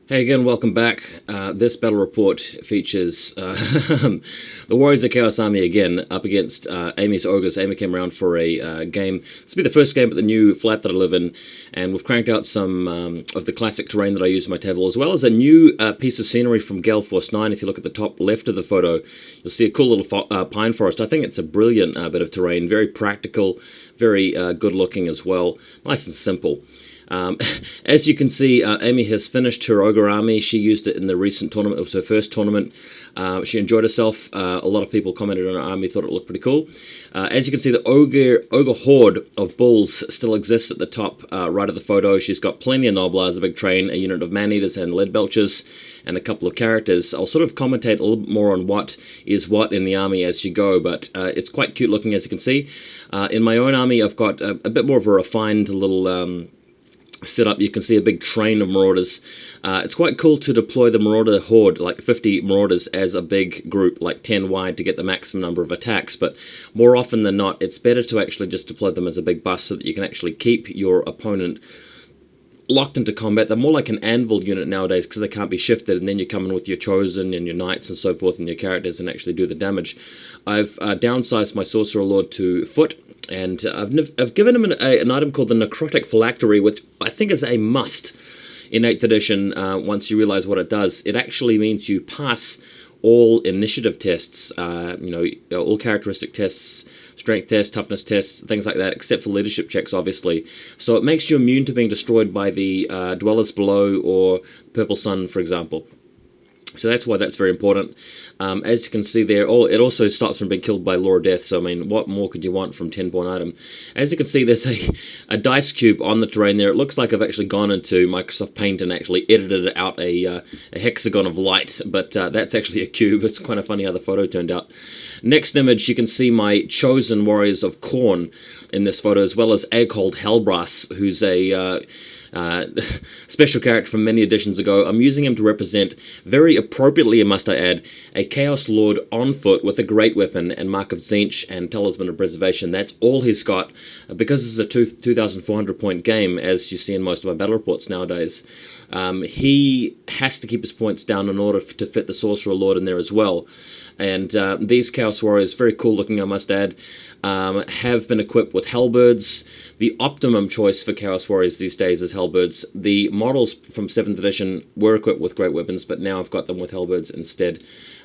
Hey again, welcome back. This battle report features the Warriors of Chaos Army again up against Amy's Ogres. Amy came around for a game. This will be the first game at the new flat that I live in, and we've cranked out some of the classic terrain that I use on my table, as well as a new piece of scenery from Gale Force 9. If you look at the top left of the photo, you'll see a cool little pine forest. I think it's a brilliant bit of terrain, very practical, very good looking as well, nice and simple. As you can see, Amy has finished her ogre army. She used it in the recent tournament. It was her first tournament. She enjoyed herself. A lot of people commented on her army, thought it looked pretty cool. As you can see, the ogre horde of bulls still exists at the top right of the photo. She's got plenty of Noblesse, a big train, a unit of man-eaters and lead belchers, and a couple of characters. I'll sort of commentate a little bit more on what is what in the army as you go, but it's quite cute looking, as you can see. In my own army, I've got a bit more of a refined little setup. You can see a big train of Marauders. It's quite cool to deploy the Marauder Horde, like 50 Marauders, as a big group, like 10 wide, to get the maximum number of attacks. But more often than not, it's better to actually just deploy them as a big bus so that you can actually keep your opponent locked into combat. They're more like an anvil unit nowadays because they can't be shifted, and then you come in with your chosen and your knights and so forth and your characters and actually do the damage. I've downsized my Sorcerer Lord to foot, and I've given him an item called the Necrotic Phylactery, which I think is a must in 8th edition. Once you realize what it does, it actually means you pass all initiative tests, all characteristic tests, strength tests, toughness tests, things like that, except for leadership checks, obviously. So it makes you immune to being destroyed by the Dwellers Below or Purple Sun, for example. So that's why that's very important. As you can see there, it also stops from being killed by Law of Death, so I mean, what more could you want from 10-point item? As you can see, there's a dice cube on the terrain there. It looks like I've actually gone into Microsoft Paint and actually edited out a hexagon of light, but that's actually a cube. It's kind of funny how the photo turned out. Next image, you can see my chosen Warriors of Khorne in this photo, as well as Egghold Hellbrass, who's a special character from many editions ago. I'm using him to represent, very appropriately, must I add, a Chaos Lord on foot with a great weapon and Mark of Tzeentch and Talisman of Preservation. That's all he's got. Because this is a 2,400 point game, as you see in most of my battle reports nowadays, he has to keep his points down in order to fit the Sorcerer Lord in there as well. And these Chaos Warriors, very cool looking, I must add, have been equipped with Hellbirds. The optimum choice for Chaos Warriors these days is Hellbirds. The models from 7th edition were equipped with great weapons, but now I've got them with Hellbirds instead.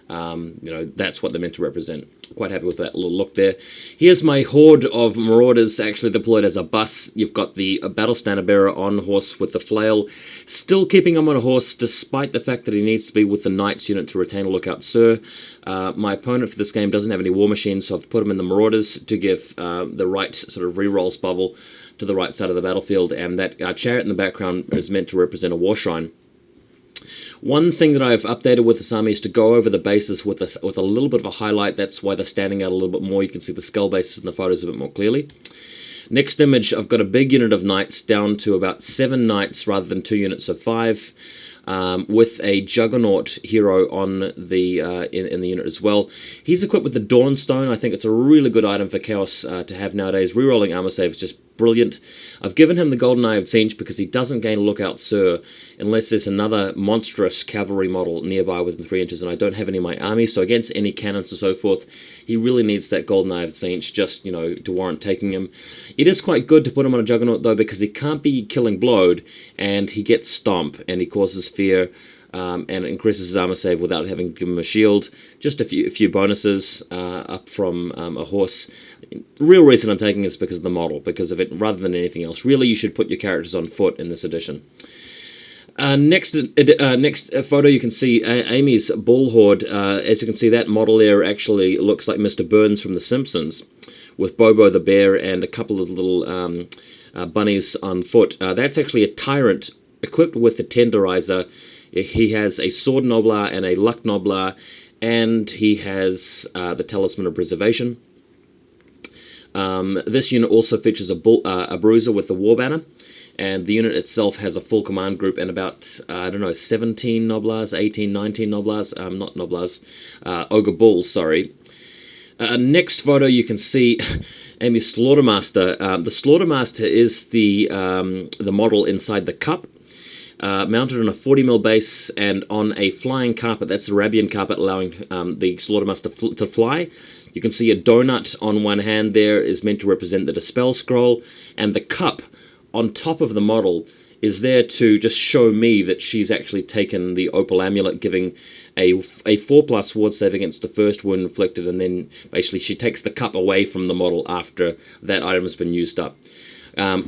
That's what they're meant to represent. Quite happy with that little look there. Here's my horde of Marauders actually deployed as a bus. You've got the Battle Standard Bearer on horse with the flail, still keeping him on a horse despite the fact that he needs to be with the Knights unit to retain a Lookout Sir. My opponent for this game doesn't have any War Machines, so I've put him in the Marauders to give the right sort of rerolls bubble to the right side of the battlefield, and that chariot in the background is meant to represent a War Shrine. One thing that I've updated with this army is to go over the bases with a little bit of a highlight. That's why they're standing out a little bit more. You can see the skull bases in the photos a bit more clearly. Next image, I've got a big unit of knights down to about 7 knights rather than 2 units of 5. With a Juggernaut hero on the in the unit as well. He's equipped with the Dawnstone. I think it's a really good item for Chaos to have nowadays. Rerolling armor save is just brilliant. I've given him the Golden Eye of Tzeentch because he doesn't gain a Lookout Sir unless there's another monstrous cavalry model nearby within 3 inches, and I don't have any in my army, so against any cannons and so forth, he really needs that Golden Eye of Tzeentch just, to warrant taking him. It is quite good to put him on a Juggernaut, though, because he can't be killing blowed, and he gets Stomp, and he causes fear, and it increases his armor save without having to give him a shield. Just a few bonuses up from a horse. The real reason I'm taking this is because of the model, because of it, rather than anything else. Really, you should put your characters on foot in this edition. Next photo, you can see Amy's Bull Horde. As you can see, that model there actually looks like Mr. Burns from The Simpsons, with Bobo the bear and a couple of little bunnies on foot. That's actually a Tyrant equipped with the Tenderizer. He has a Sword Noblar and a Luck Noblar, and he has the Talisman of Preservation. This unit also features a Bruiser with the War Banner, and the unit itself has a full command group and about, 17 Noblars, 18, 19 Noblars, not Noblars, Ogre Bulls, sorry. Next photo, you can see Amy's Slaughtermaster. The Slaughtermaster is the model inside the cup. mounted on a 40mm base and on a flying carpet. That's the Arabian carpet, allowing the Slaughtermaster to fly. You can see a donut on one hand there is meant to represent the Dispel Scroll, and the cup on top of the model is there to just show me that she's actually taken the Opal Amulet, giving a 4+ ward save against the first wound inflicted, and then basically she takes the cup away from the model after that item has been used up.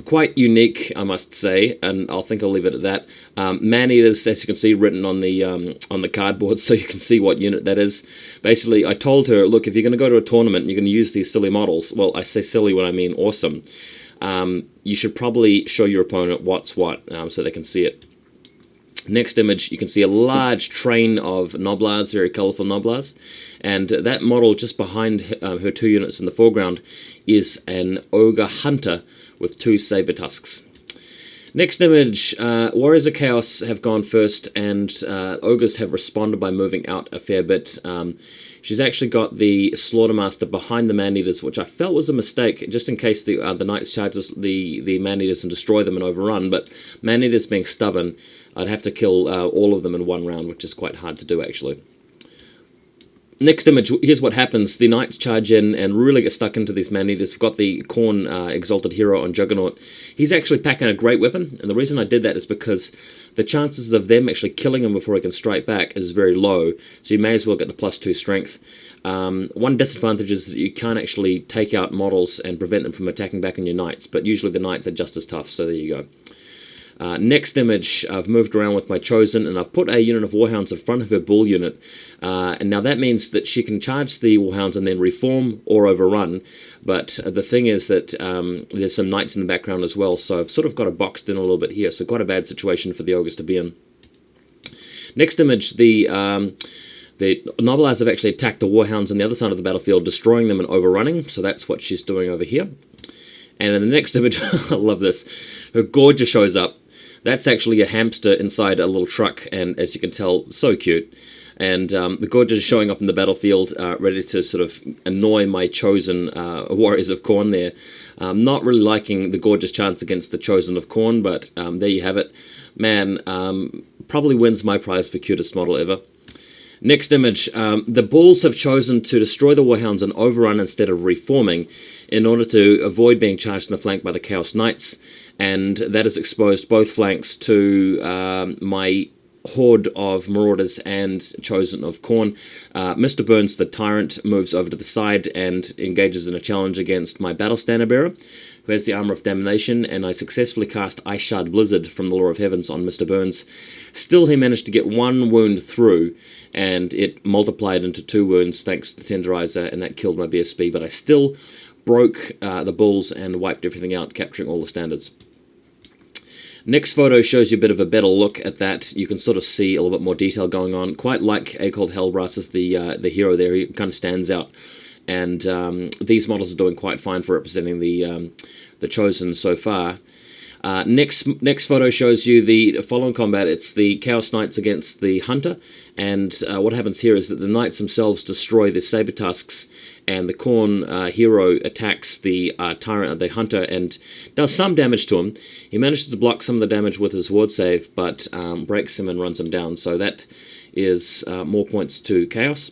Quite unique, I must say, and I'll leave it at that. Man-Eaters, as you can see, written on the cardboard, so you can see what unit that is. Basically, I told her, look, if you're going to go to a tournament and you're going to use these silly models, well, I say silly when I mean awesome, you should probably show your opponent what's what, so they can see it. Next image, you can see a large train of Noblesse, very colourful Noblesse, and that model just behind her 2 units in the foreground is an Ogre Hunter with 2 saber tusks. Next image, Warriors of Chaos have gone first, and Ogres have responded by moving out a fair bit. She's actually got the Slaughtermaster behind the Man-Eaters, which I felt was a mistake, just in case the Knights charges the Man-Eaters and destroy them and overrun, but Man-Eaters being stubborn, I'd have to kill all of them in one round, which is quite hard to do, actually. Next image, here's what happens. The Knights charge in and really get stuck into these Man-Eaters. We've got the Khorne Exalted Hero on Juggernaut. He's actually packing a great weapon, and the reason I did that is because the chances of them actually killing him before he can strike back is very low, so you may as well get the +2 strength. One disadvantage is that you can't actually take out models and prevent them from attacking back on your Knights, but usually the Knights are just as tough, so there you go. Next image, I've moved around with my Chosen, and I've put a unit of Warhounds in front of her Bull unit, and now that means that she can charge the Warhounds and then reform or overrun, but the thing is that there's some Knights in the background as well, so I've sort of got it boxed in a little bit here, so quite a bad situation for the Ogres to be in. Next image, the Noblesse have actually attacked the Warhounds on the other side of the battlefield, destroying them and overrunning, so that's what she's doing over here. And in the next image, I love this, her Gorger shows up. That's actually a hamster inside a little truck, and as you can tell, so cute. And the Gorger is showing up in the battlefield, ready to sort of annoy my Chosen Warriors of Khorne there. Not really liking the Gorger's chance against the Chosen of Khorne, but there you have it. Man, probably wins my prize for cutest model ever. Next image, the Bulls have chosen to destroy the Warhounds and overrun instead of reforming in order to avoid being charged in the flank by the Chaos Knights, and that has exposed both flanks to my Horde of Marauders and Chosen of Khorne. Mr. Burns, the Tyrant, moves over to the side and engages in a challenge against my Battle Standard Bearer, who has the Armor of Damnation, and I successfully cast Ice Shard Blizzard from the Law of Heavens on Mr. Burns. Still, he managed to get 1 wound through, and it multiplied into 2 wounds thanks to the Tenderizer, and that killed my BSB, but I still broke the Bulls and wiped everything out, capturing all the standards. Next photo shows you a bit of a better look at that. You can sort of see a little bit more detail going on. Quite like Akold Hellbrass as the hero there. He kind of stands out. And these models are doing quite fine for representing the Chosen so far. Next photo shows you the following combat. It's the Chaos Knights against the Hunter, and what happens here is that the Knights themselves destroy the Saber Tusks, and the Khorne hero attacks the Tyrant, the Hunter, and does some damage to him. He manages to block some of the damage with his ward save, but breaks him and runs him down, so that is more points to Chaos.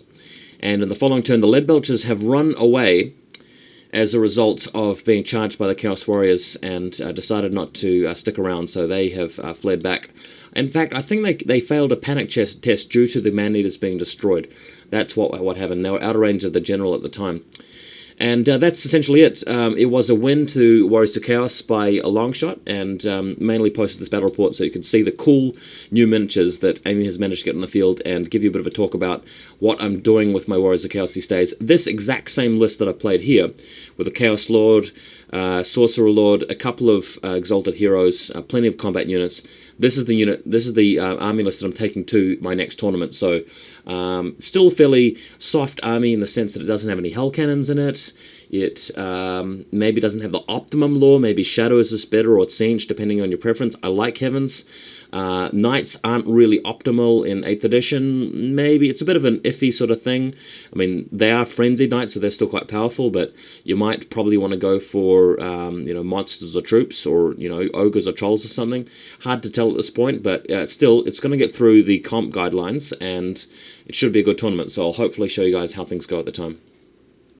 And in the following turn, the Leadbelchers have run away as a result of being charged by the Chaos Warriors and decided not to stick around, so they have fled back. In fact, I think they failed a panic test due to the Man-Eaters being destroyed. That's what happened. They were out of range of the general at the time. And that's essentially it. It was a win to Warriors to Chaos by a long shot, and mainly posted this battle report so you can see the cool new miniatures that Amy has managed to get on the field and give you a bit of a talk about what I'm doing with my Warriors of Chaos these days. This exact same list that I've played here, with a Chaos Lord, Sorcerer Lord, a couple of Exalted Heroes, plenty of combat units. This is the army list that I'm taking to my next tournament. So still fairly soft army in the sense that it doesn't have any hell cannons in it. It maybe doesn't have the optimum lore. Maybe Shadows is better, or Siege, depending on your preference. I like Heavens. Knights aren't really optimal in 8th edition. Maybe it's a bit of an iffy sort of thing. I mean, they are frenzied knights, so they're still quite powerful, but you might probably want to go for, monsters or troops, or, ogres or trolls or something. Hard to tell at this point, but still, it's going to get through the comp guidelines, and it should be a good tournament, so I'll hopefully show you guys how things go at the time.